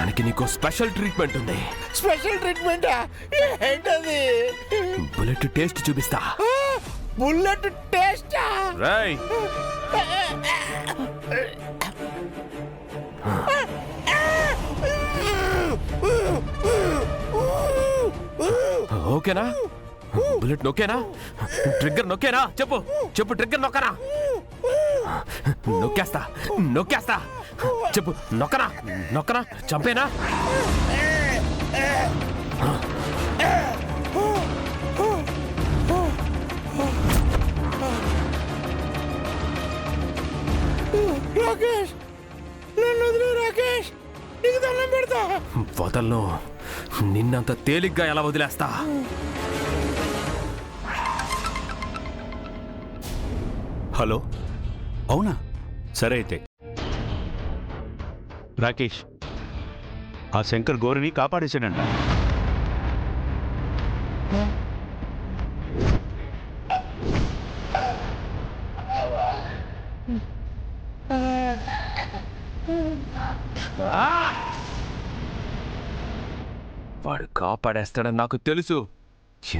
దానికి నీకు special treatment ఉంది. స్పెషల్ ట్రీట్మెంటా? ఏంటది? బుల్లెట్ టేస్ట్ చూపిస్తా. బుల్లెట్ టేస్టా? రేయ్, ఓకేనా? బుల్లెట్ నొక్కేనా? ట్రిగ్గర్ నొక్కేనా? చెప్పు చెప్పు, ట్రిగ్గర్ నొక్కనా? నొక్కేస్తా నొక్కేస్తా. చెప్పు, నొక్కనా నొక్కనా? చంపేనా? రాకేష్, నన్ను వదిలే రాకేష్, నీకు దండం పెడతా. వదలను. నిన్నంత తేలిగ్గా ఎలా వదిలేస్తా? హలో, అవునా? సరే అయితే రాకేష్, ఆ శంకర్ గోరిని కాపాడేశాడంట. వాడు కాపాడేస్తాడని నాకు తెలుసు.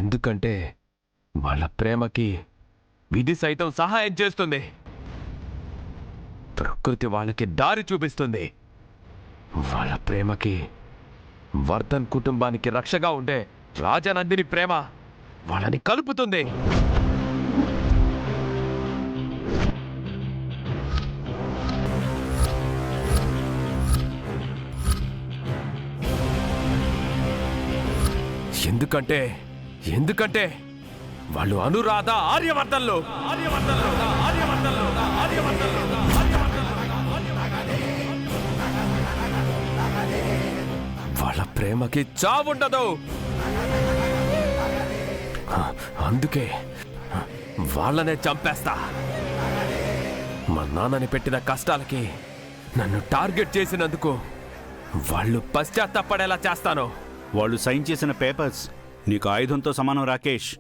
ఎందుకంటే వాళ్ళ ప్రేమకి విధి సైతం సహాయం చేస్తుంది. ప్రకృతి వాళ్ళకి దారి చూపిస్తుంది. వాళ్ళ ప్రేమకి వర్ధన్ కుటుంబానికి రక్షగా ఉండే రాజానందిని ప్రేమ వాళ్ళని కలుపుతుంది. ఎందుకంటే వాళ్ళు అనురాధ ఆర్యవర్ధన్లు. వాళ్ళ ప్రేమకి చావుండదు. అందుకే వాళ్ళనే చంపేస్తా. మా నాన్నని పెట్టిన కష్టాలకి నన్ను టార్గెట్ చేసినందుకు వాళ్ళు పశ్చాత్తాపడేలా చేస్తాను. వాళ్ళు సైన్ చేసిన పేపర్స్ నీకు ఆయుధంతో సమానం రాకేష్.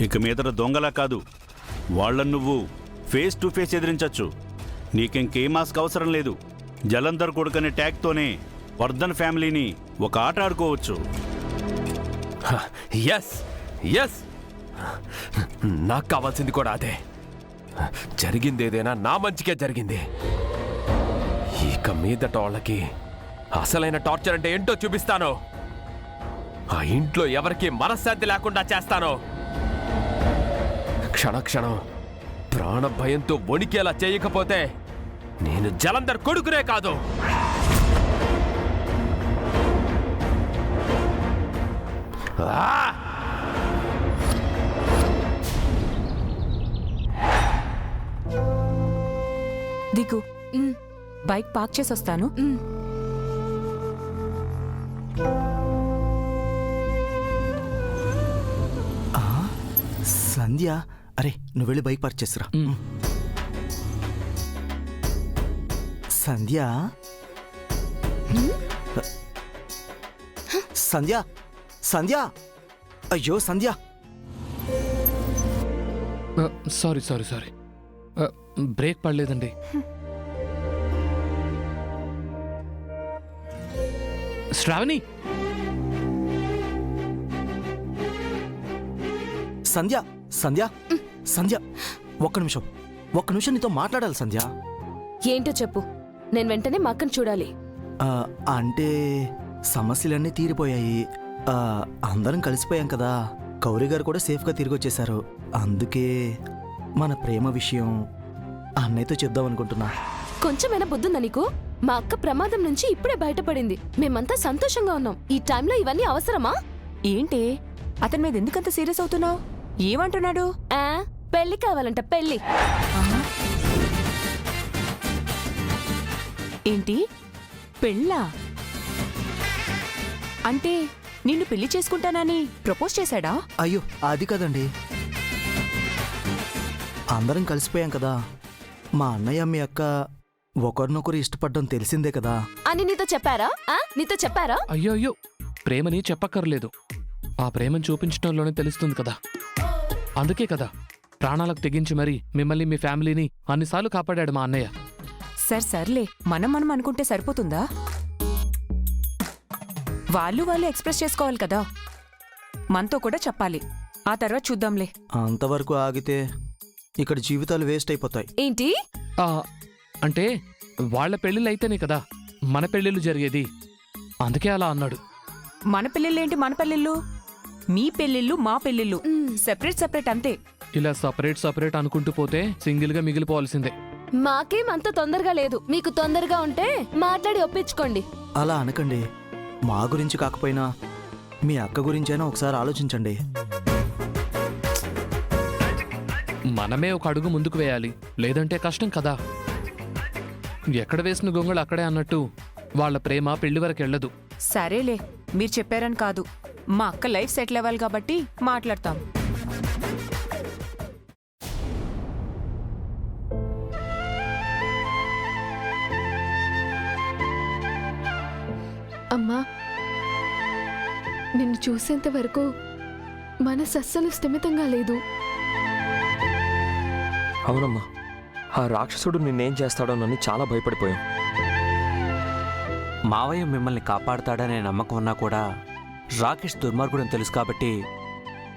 ఇక మీదట దొంగలా కాదు, వాళ్ళను నువ్వు ఫేస్ టు ఫేస్ ఎదిరించచ్చు. నీకింకే మాస్క్ అవసరం లేదు. జలంధర్ కొడుకనే ట్యాగ్తోనే వర్ధన్ ఫ్యామిలీని ఒక ఆట ఆడుకోవచ్చు. ఎస్ ఎస్, నాకు కావాల్సింది కూడా అదే. జరిగింది ఏదైనా నా మంచికే జరిగింది. ఇక మీదట వాళ్ళకి అసలైన టార్చర్ అంటే ఏంటో చూపిస్తాను. ఆ ఇంట్లో ఎవరికి మనశ్శాంతి లేకుండా చేస్తాను. క్షణక్షణం ప్రాణ భయంతో వణికేలా చేయకపోతే నేను జలంధర్ కొడుకునే కాదు. దిగు, బైక్ పార్క్ చేసి వస్తాను. సంధ్య, అరే నువ్వు వెళ్ళి బైక్ పార్క్ చేసిరా. సంధ్య, సంధ్య, సంధ్య, అయ్యో సంధ్య. సారీ బ్రేక్ పడలేదండి. శ్రావణి, సంధ్య, సంధ్య, సంధ్య, ఒక్క నిమిషం నీతో మాట్లాడాలి సంధ్య. ఏంటో చెప్పు, నేను వెంటనే మా అక్కను చూడాలి. అంటే సమస్యలన్నీ తీరిపోయాయి. అందరం కలిసిపోయాం కదా. గౌరీ గారు కూడా సేఫ్గా తిరిగి వచ్చేశారు. అందుకే మన ప్రేమ విషయం అన్నయ్యతో చెప్దాం అనుకుంటున్నా. కొంచెమైనా బుద్ధుందా నీకు? మా అక్క ప్రమాదం నుంచి ఇప్పుడే బయటపడింది. మేమంతా సంతోషంగా ఉన్నాం. ఈ టైంలో ఇవన్నీ అవసరమా? ఏంటి అతని మీద ఎందుకంత సీరియస్ అవుతున్నావు? ఏమంటున్నాడు? పెళ్లి కావాలంట, పెళ్లి. ఏంటి పెళ్ళా? అంటే నిన్ను పెళ్లి చేసుకుంటానని ప్రపోజ్ చేశాడా? అయ్యో అది కదండి, అందరం కలిసిపోయాం కదా. మా అన్నయ్య మీ అక్క ఒకరినొకరు ఇష్టపడడం తెలిసిందే కదా అని నీతో చెప్పారా? నీతో చెప్పారా? అయ్యో, ప్రేమని చెప్పక్కర్లేదు. ఆ ప్రేమను చూపించడంలోనే తెలుస్తుంది కదా. అందుకే కదా ప్రాణాలకు తెగించి మరి మిమ్మల్ని మీ ఫ్యామిలీని అన్నిసార్లు కాపాడాడు మా అన్నయ్య. సర్లే, మనం అనుకుంటే సరిపోతుందా? వాళ్ళు ఎక్స్ప్రెస్ చేసుకోవాలి కదా. మనతో కూడా చెప్పాలి, ఆ తర్వాత చూద్దాంలే. అంతవరకు ఆగితే ఇక్కడ జీవితాలు వేస్ట్ అయిపోతాయి. ఏంటి? ఆ, అంటే వాళ్ళ పెళ్ళిళ్ళు అయితేనే కదా మన పెళ్ళిళ్ళు జరిగేది, అందుకే అలా అన్నాడు. మన పెళ్ళిళ్ళేంటి మన పెళ్ళిళ్ళు? మీ పెళ్ళిళ్ళు మా పెళ్ళిళ్ళు సెపరేట్ అంతే. ఇలా సపరేట్ అనుకుంటూ పోతే సింగిల్ గా మిగిలిపోవాల్సిందే. మాకేం అంత తొందరగా లేదు. మీకు తొందరగా ఉంటే మాట్లాడి ఒప్పించుకోండి. అలా అనకండి. మా గురించి కాకపోయినా మీ అక్క గురించైనా ఒకసారి ఆలోచించండి. మనమే ఒక అడుగు ముందుకు వేయాలి, లేదంటే కష్టం కదా. ఎక్కడ వేసిన గొంగళి అక్కడే అన్నట్టు వాళ్ళ ప్రేమ పెళ్లి వరకు వెళ్ళదు. సరేలే, మీరు చెప్పారని కాదు, మా అక్క లైఫ్ సెటిల్ అవ్వాలి కాబట్టి మాట్లాడతాం. అమ్మా, నిన్ను చూసేంత వరకు మనసు అస్సలు స్థిమితంగా లేదు. అవునమ్మా, ఆ రాక్షసుడు నిన్నేం చేస్తాడోనని చాలా భయపడిపోయాం. మావయ్య మిమ్మల్ని కాపాడతాడనే నమ్మకం ఉన్నా కూడా రాకేష్ దుర్మార్గుడని తెలుసు కాబట్టి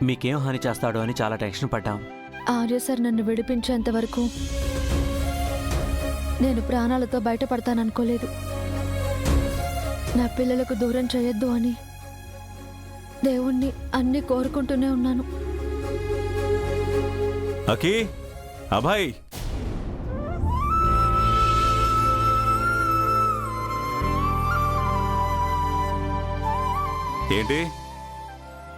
మీకేం హాని చేస్తాడో అని చాలా టెన్షన్ పడ్డాం. ఆర్య సార్ నన్ను విడిపించేంత వరకు నేను ప్రాణాలతో బయటపడతాననుకోలేదు. నా పిల్లలకు దూరం చేయొద్దు అని దేవుణ్ణి అన్ని కోరుకుంటూనే ఉన్నాను. అఖీ, అభయ్, ఏంటి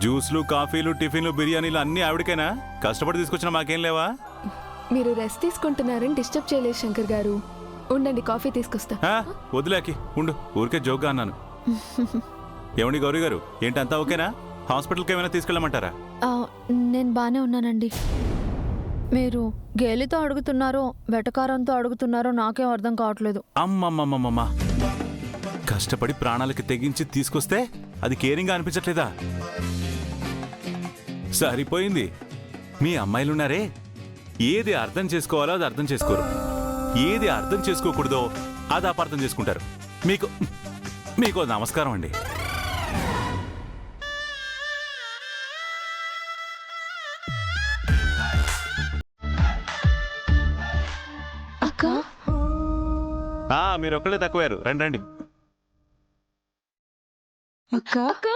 జ్యూస్లు, కాఫీలు, టిఫిన్లు, బిర్యానీలు అన్నీ ఆవిడకైనా? కష్టపడి తీసుకొచ్చిన మాకేం లేవా? మీరు రెస్ట్ తీసుకుంటున్నారని డిస్టర్బ్ చేయలేదు శంకర్ గారు. ఉండండి, కాఫీ తీసుకొస్తా. వదిలేకి ఉండు, ఊరికే జోక్గా అన్నాను. ఏమండి గౌరీ గారు, ఏంటి అంతా ఓకేనా? హాస్పిటల్కి ఏమైనా తీసుకెళ్ళమంటారా? నేను బానే ఉన్నానండి. మీరు గేలితో అడుగుతున్నారో వెటకారంతో అడుగుతున్నారో నాకేం అర్థం కావట్లేదు. అమ్మమ్మమ్మమ్మ, కష్టపడి ప్రాణాలకి తెగించి తీసుకొస్తే అది కేరింగ్గా అనిపించట్లేదా? సరిపోయింది. మీ అమ్మాయిలున్నారే, ఏది అర్థం చేసుకోవాలో అది అర్థం చేసుకోరు, ఏది అర్థం చేసుకోకూడదో అది అపార్థం చేసుకుంటారు. మీకు నమస్కారం అండి. అక్క, మీరు ఒక్కళ్ళే తక్కువారు, రండి రండి. అక్క,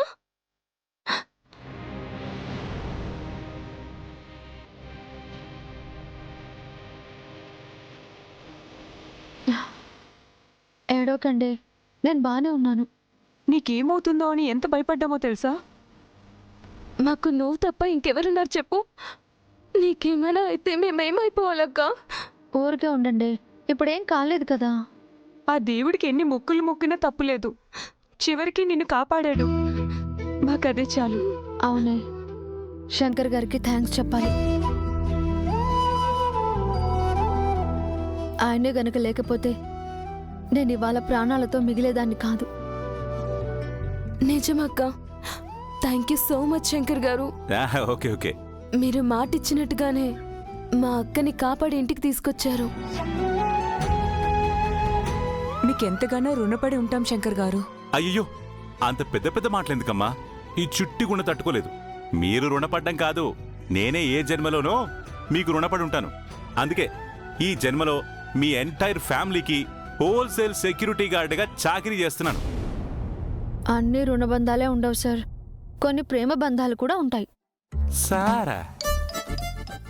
ఏడోకండి, నేను బానే ఉన్నాను. నీకేమవుతుందో అని ఎంత భయపడ్డామో తెలుసా? మాకు నువ్వు తప్ప ఇంకెవరున్నారు చెప్పు? నీకేమైనా అయితే మేమేమైపోవాలక్క? ఊరికే ఉండండి, ఇప్పుడేం కాలేదు కదా. ఆ దేవుడికి ఎన్ని మొక్కులు మొక్కినా తప్పులేదు, చివరికి నిన్ను కాపాడాడు. మాకదే చాలు. అవునే, శంకర్ గారికి థ్యాంక్స్ చెప్పాలి. ఆయనే గనక లేకపోతే నేను ఇవాళ ప్రాణాలతో మిగిలేదాన్ని కాదు. నిజమక్క, thank you so much Shankar garu. Okay okay, మీరు మాటిచ్చినట్టుగానే మా అక్కని కాపాడి ఇంటికి తీసుకొచ్చారు. మీకెంతగానో రుణపడి ఉంటాం శంకర్ గారు. అయ్యో, అంత పెద్ద పెద్ద మాటలెందుకమ్మా? ఈ చుట్టి గుండె తట్టుకోలేదు. మీరు రుణపడ్డం కాదు, నేనే ఏ జన్మలోనో మీకు రుణపడి ఉంటాను. అందుకే ఈ జన్మలో మీ ఎంటైర్ ఫ్యామిలీకి హోల్సేల్ సెక్యూరిటీ గార్డ్గా చాకరీ చేస్తున్నాను. అన్ని రుణబంధాలే ఉండవు సార్, కొన్ని ప్రేమ బంధాలు కూడా ఉంటాయి. సారా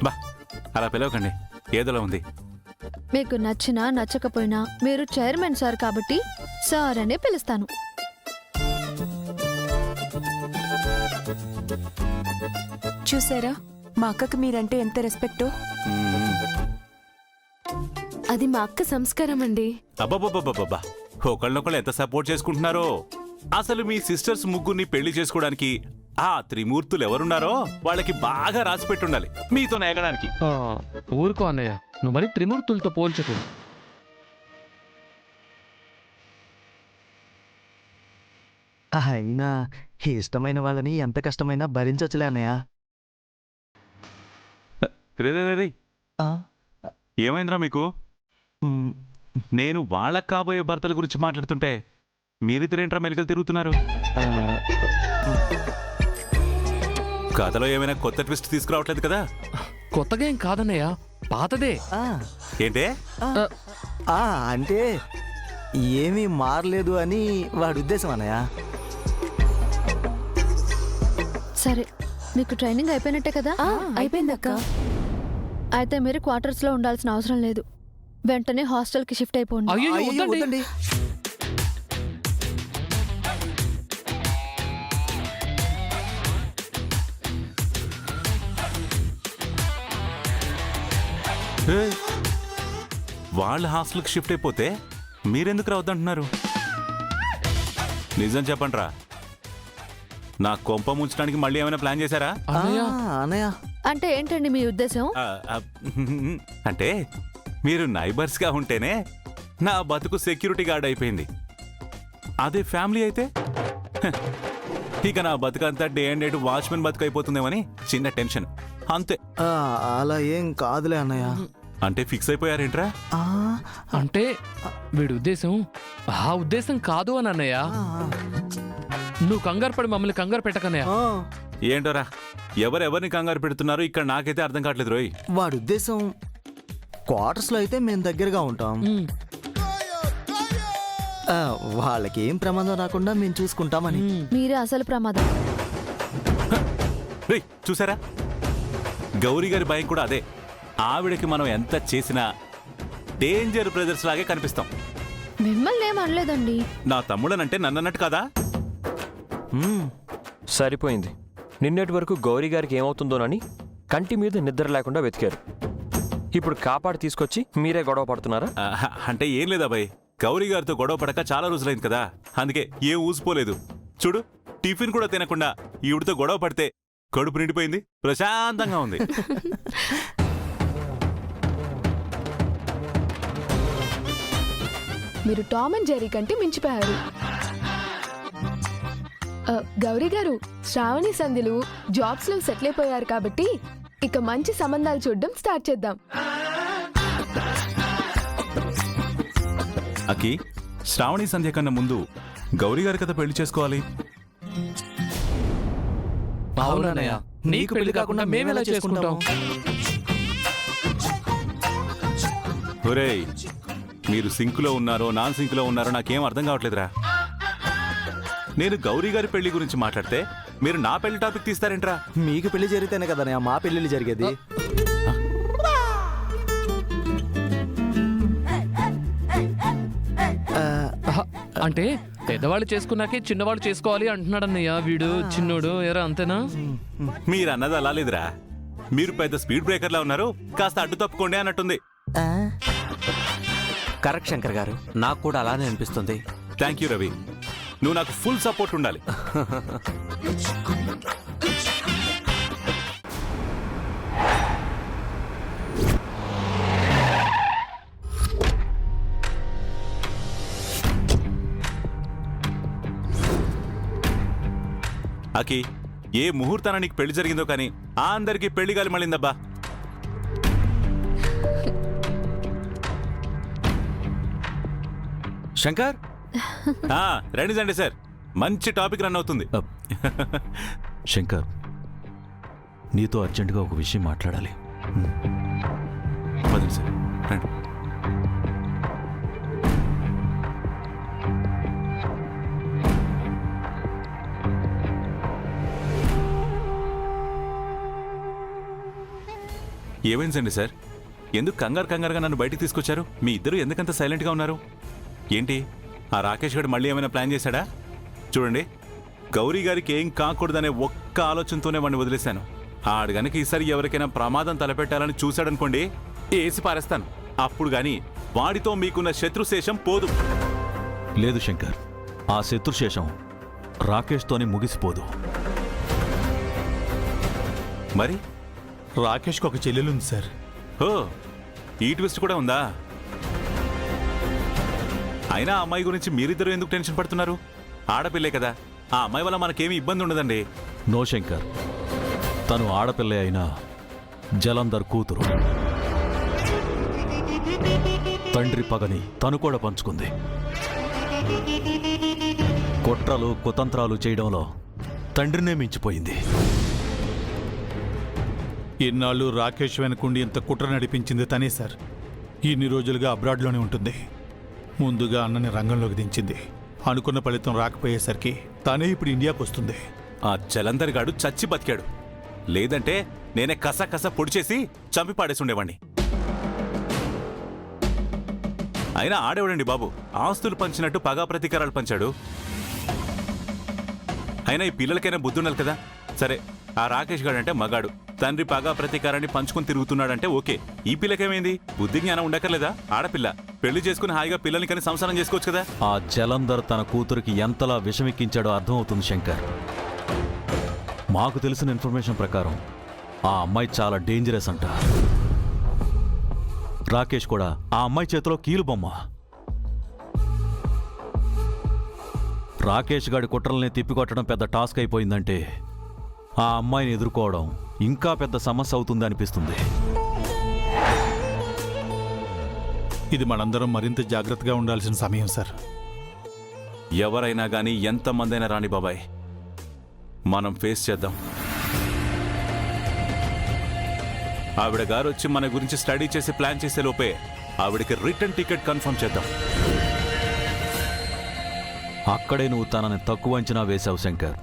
బా, అలా పిలవకండి, ఏదోలా ఉంది. మీకు నచ్చినా నచ్చకపోయినా మీరు చైర్మన్ సార్ కాబట్టి సార్ అనే పిలుస్తాను. చూసారా మా అక్కకి మీరంటే ఎంత రెస్పెక్టో? అది మా అక్క సంస్కారం అండి. అబ్బబ్బబ్బబ్బబ్బా, ఒకళ్ళనొకళ్ళు ఎంత సపోర్ట్ చేసుకుంటున్నారో. అసలు మీ సిస్టర్స్ ముగ్గురిని పెళ్లి చేసుకోవడానికి ఆ త్రిమూర్తులు ఎవరున్నారో వాళ్ళకి బాగా రాసి పెట్టుండాలి మీతో నేగడానికి. ఊరుకో అన్నయ్య, నువ్వు మరి త్రిమూర్తులతో పోల్చకు. అయినా ఇష్టమైన వాళ్ళని ఎంత కష్టమైనా భరించొచ్చులే అన్నయ్య. రే, ఆ, ఏమైందిరా మీకు? మ్, నేను వాళ్ళ కాబోయే భర్తల గురించి మాట్లాడుతుంటే మీరిద్దరేంట్రా మెలికలు తిరుగుతున్నారు? కథలో ఏమైనా కొత్త ట్విస్ట్ తీసుకురావట్లేదు కదా? కొత్తగా ఏం కాదన్నయ్య, పాతదే. ఆ, ఏంటే? ఆ, అంటే ఏమీ మారలేదు అని వాడి ఉద్దేశం అన్నయ్య. సరే, మీకు ట్రైనింగ్ అయిపోయినట్టే కదా? అయిపోయిందక్క. అయితే మీరు క్వార్టర్స్ లో ఉండాల్సిన అవసరం లేదు. వెంటనే హాస్టల్ కి షిఫ్ట్ అయిపోండి. అయ్యో అయ్యో, వద్దండి. వద్దండి. ఏయ్, వాళ్ళ హాస్టల్కి షిఫ్ట్ అయిపోతే మీరెందుకు రావద్దంటున్నారు? నిజం చెప్పండిరా, నా కొంప ముంచడానికి మళ్ళీ ఏమైనా ప్లాన్ చేశారా? ఆ, అన్నయ్య అన్నయ్య అంటే ఏంటండి మీ ఉద్దేశం? అంటే మీరు నైబర్స్గా ఉంటేనే నా బతుకు సెక్యూరిటీ గార్డ్ అయిపోయింది. అదే ఫ్యామిలీ అయితే హ, ఇక నా బతుకంతా డే అండ్ నైట్ వాచ్మెన్ బతుకు అయిపోతుందేమని చిన్న టెన్షన్, అంతే. ఆ, అలా ఏం కాదులే అన్నయ్య. అంటే ఫిక్స్ అయిపోయారేంట్రా? ఆ, అంటే వీడి ఉద్దేశం ఆ ఉద్దేశం కాదు అని అన్నయ్య. నువ్వు కంగారు పడి మమ్మల్ని కంగారు పెట్టకన్నయ్య. ఆ, ఏంటోరా, ఎవరెవరిని కంగారు పెడుతున్నారో ఇక్కడ నాకైతే అర్థం కావట్లేదు రోయ్. వాడి ఉద్దేశం క్వార్టర్స్ లో అయితే మేము దగ్గరగా ఉంటాం. ఉమ్, ఆ, వాళ్ళకి ఏం ప్రమాదం రాకుండా మేము చూసుకుంటామని. మీరే అసలు ప్రమాదం. రేయ్ చూసారా, గౌరీ గారి భయం కూడా అదే. ఆవిడకి మనం ఎంత చేసినా డేంజర్ బ్రదర్స్ లాగే కనిపిస్తాం. మిమ్మల్ని ఏం అనలేదండి. నా తమ్ముడనంటే నన్నన్నట్టు కదా? మ్మ్. సరిపోయింది. నిన్నటి వరకు గౌరీ గారికి ఏమవుతుందోనని కంటి మీద నిద్ర లేకుండా వెతికారు. ఇప్పుడు కాపాడి తీసుకొచ్చి మీరే గొడవ పడుతున్నారా? అంటే ఏం లేదా భయ్, గౌరీ గారితో గొడవ పడక చాలా రోజులైంది కదా, అందుకే ఏం ఊసిపోలేదు. చూడు, టిఫిన్ కూడా తినకుండా ఈవిడితో గొడవ పడితే కడుపు నిండిపోయింది, ప్రశాంతంగా ఉంది. మీరు టామ్ అండ్ జెర్రీ కంటే మించిపోయారు. గౌరీ గారు, శ్రావణి సంధ్యలు జాబ్స్ లో సెటిల్ అయిపోయారు కాబట్టి ఇక మంచి సంబంధాలు చూడడం స్టార్ట్ చేద్దాం. అకి, శ్రావణి సంధ్య కన్నా ముందు గౌరీ గారి కదా పెళ్లి చేసుకోవాలి. అవునన్నయ్య, నీకు పెళ్లి కాకుండా మేమెలా చేసుకుంటాం? ఒరేయ్, మీరు సింకులో ఉన్నారో నాన్ సింకులో ఉన్నారో నాకేం అర్థం కావట్లేదురా. నేను గౌరీ గారి పెళ్లి గురించి మాట్లాడితే మీరు నా పెళ్లి టాపిక్ తీస్తారేంట్రా? మీకు పెళ్లి జరిగితేనే కదా మా పెళ్ళిళ్ళు జరిగేది. అంటే పెద్దవాళ్ళు చేసుకున్నాకే చిన్నవాళ్ళు చేసుకోవాలి అంటున్నాడన్నయ్య. వీడు చిన్నోడు ఎరా, అంతేనా? మీరు అన్నది అలా లేదురా, మీరు పెద్ద స్పీడ్ బ్రేకర్లా ఉన్నారు, కాస్త అడ్డు తప్పుకోండి అన్నట్టుంది. ఆ, కరెక్ట్ శంకర్ గారు, నాకు కూడా అలానే అనిపిస్తుంది. థ్యాంక్ యూ రవి, నువ్వు నాకు ఫుల్ సపోర్ట్ ఉండాలి. అకి, ఏ ముహూర్తాన నీకు పెళ్లి జరిగిందో కానీ ఆ అందరికీ పెళ్లి గాలి మళ్ళిందబ్బా. శంకర్, రండి రండి సార్, మంచి టాపిక్ రన్ అవుతుంది. శంకర్, నీతో అర్జెంటుగా ఒక విషయం మాట్లాడాలి. పదండి సార్, రండి. ఏమైందండి సార్, ఎందుకు కంగారుగా నన్ను బయటికి తీసుకొచ్చారు? మీ ఇద్దరు ఎందుకంత సైలెంట్గా ఉన్నారు? ఏంటి, ఆ రాకేష్ గారు మళ్ళీ ఏమైనా ప్లాన్ చేశాడా? చూడండి, గౌరీ గారికి ఏం కాకూడదనే ఒక్క ఆలోచనతోనే వాడిని వదిలేశాను. ఆడు గనక ఈసారి ఎవరికైనా ప్రమాదం తలపెట్టాలని చూశాడనుకోండి, ఏసి పారేస్తాను. అప్పుడు గాని వాడితో మీకున్న శత్రుశేషం పోదు. లేదు శంకర్, ఆ శత్రుశేషం రాకేష్తోనే ముగిసిపోదు. మరి రాకేష్కి ఒక చెల్లెలుంది సార్. ఓ, ఈ ట్విస్ట్ కూడా ఉందా? అయినా ఆ అమ్మాయి గురించి మీరిద్దరూ ఎందుకు టెన్షన్ పడుతున్నారు? ఆడపిల్లే కదా, ఆ అమ్మాయి వల్ల మనకేమీ ఇబ్బంది ఉండదండి. నో శంకర్, తను ఆడపిల్ల అయినా జలంధర్ కూతురు. తండ్రి పగని తను కూడా పంచుకుంది. కుట్రలు కుతంత్రాలు చేయడంలో తండ్రినే మించిపోయింది. ఇన్నాళ్ళు రాకేష్ వెనకుండి ఇంత కుట్ర నడిపించింది తనే సార్. ఇన్ని రోజులుగా అబ్రాడ్లోనే ఉంటుంది. ముందుగా అన్నని రంగంలోకి దించింది. అనుకున్న ఫలితం రాకపోయేసరికి తనే ఇప్పుడు ఇండియాకు వస్తుంది. ఆ జలంధర్ గాడు చచ్చి బతికాడు. లేదంటే నేనే కస పొడిచేసి చంపి పాడేసి ఉండేవాణ్ణి. అయినా ఆడేవాడండి బాబు, ఆస్తులు పంచినట్టు పగా ప్రతీకారాలు పంచాడు. అయినా ఈ పిల్లలకైనా బుద్ధి ఉండాలి కదా. సరే, ఆ రాకేష్ గాడు అంటే మగాడు, తండ్రి పగా ప్రతీకారాన్ని పంచుకొని తిరుగుతున్నాడంటే ఓకే. ఈ పిల్లకేమైంది? బుద్ధి జ్ఞానం ఉండక్కర్లేదా? ఆడపిల్ల పెళ్లి చేసుకుని హాయిగా పిల్లల్ని కానీ సంసారం చేసుకోవచ్చు కదా. ఆ జలంధర్ తన కూతురికి ఎంతలా విషమిక్కించాడో అర్థమవుతుంది శంకర్. మాకు తెలిసిన ఇన్ఫర్మేషన్ ప్రకారం ఆ అమ్మాయి చాలా డేంజరస్ అంట. రాకేష్ కూడా ఆ అమ్మాయి చేతిలో కీలుబొమ్మ. రాకేష్ గాడి కుట్రల్ని తిప్పికొట్టడం పెద్ద టాస్క్ అయిపోయిందంటే ఆ అమ్మాయిని ఎదుర్కోవడం ఇంకా పెద్ద సమస్య అవుతుంది అనిపిస్తుంది. ఇది మనందరం మరింత జాగ్రత్తగా ఉండాల్సిన సమయం సార్. ఎవరైనా గానీ ఎంతమందైనా రాని బాబాయ్, మనం ఫేస్ చేద్దాం. ఆవిడ గారు వచ్చి మన గురించి స్టడీ చేసి ప్లాన్ చేసే లోపే ఆవిడకి రిటర్న్ టికెట్ కన్ఫర్మ్ చేద్దాం. అక్కడే నువ్వు తనని తక్కువ అంచనా వేశావు శంకర్.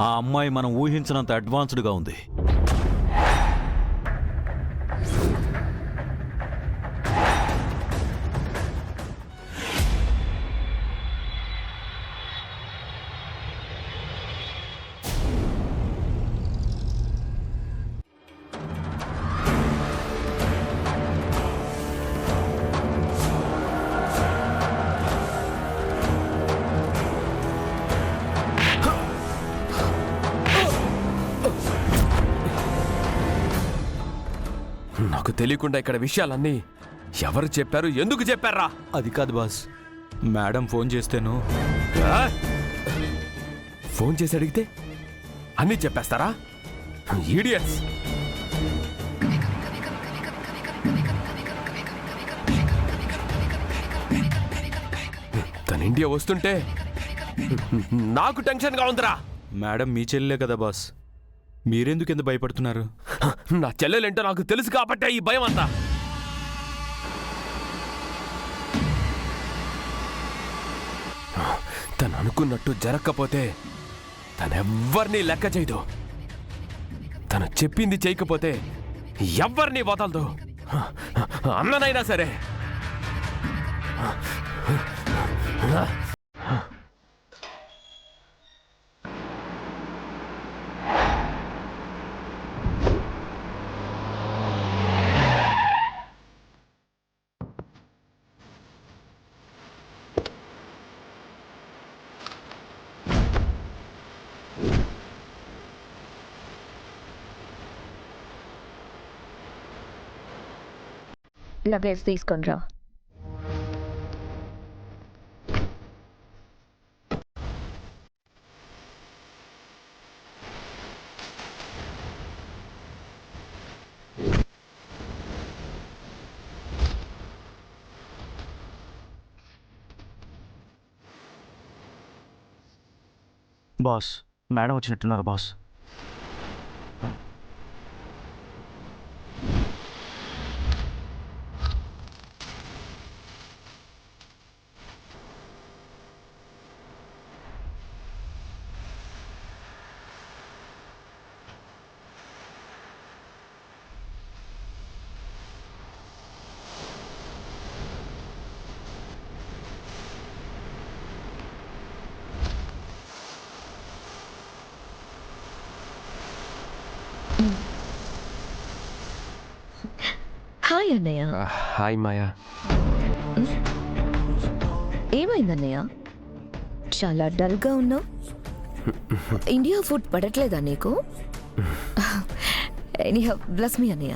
ఆ అమ్మాయి మనం ఊహించినంత అడ్వాన్స్డ్గా ఉంది. నాకు తెలియకుండా ఇక్కడ విషయాలన్నీ ఎవరు చెప్పారు, ఎందుకు చెప్పారా? అది కాదు బాస్, మేడం ఫోన్ చేస్తేను. ఫోన్ చేసి అడిగితే అన్నీ చెప్పేస్తారా? ఈడియట్స్. తన ఇండియా వస్తుంటే నాకు టెన్షన్గా ఉందిరా. మేడం మీ చెల్లెలే కదా బాస్, మీరెందుకు ఎంత భయపడుతున్నారు? నా చెల్లెలేంటో నాకు తెలుసు కాబట్టే ఈ భయం అంతా. తను అనుకున్నట్టు జరగకపోతే తనెవ్వరినీ లెక్క చేయదు. తను చెప్పింది చేయకపోతే ఎవ్వరినీ వదలదు, అన్ననైనా సరే. లగేజ్ తీసుకొని రా. బాస్, మేడం వచ్చినట్టున్నారు బాస్. హాయ్ అన్నయ్య. హాయ్ మాయా. ఏమైందన్నయ్య, చాలా డల్గా ఉన్నావు? ఇండియా ఫుడ్ పడట్లేదా నీకు? ఎనీహౌ బ్లెస్ మీ అన్నయ్య.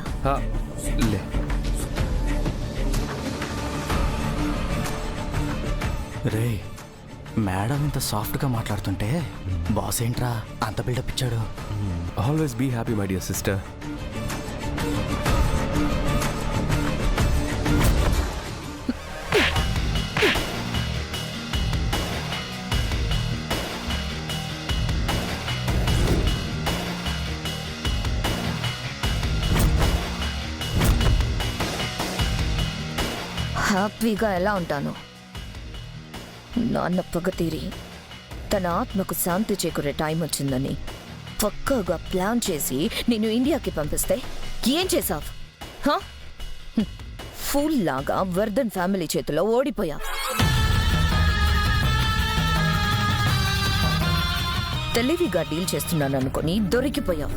లే, రే, మేడం ఇంత సాఫ్ట్గా మాట్లాడుతుంటే బాస్ ఏంట్రా అంత బిల్డప్ ఇచ్చాడు? Always be happy my dear sister. హ్యాపీగా ఎలా ఉంటాను? నాన్న పగ తీరి తన ఆత్మకు శాంతి చేకూరే టైం వచ్చిందని పక్కాగా ప్లాన్ చేసి నేను ఇండియాకి పంపిస్తే ఏం చేసావ్? ఫూల్ లాగా వర్ధన్ ఫ్యామిలీ చేతిలో ఓడిపోయావు. తెలివిగా డీల్ చేస్తున్నాను అనుకుని దొరికిపోయావు.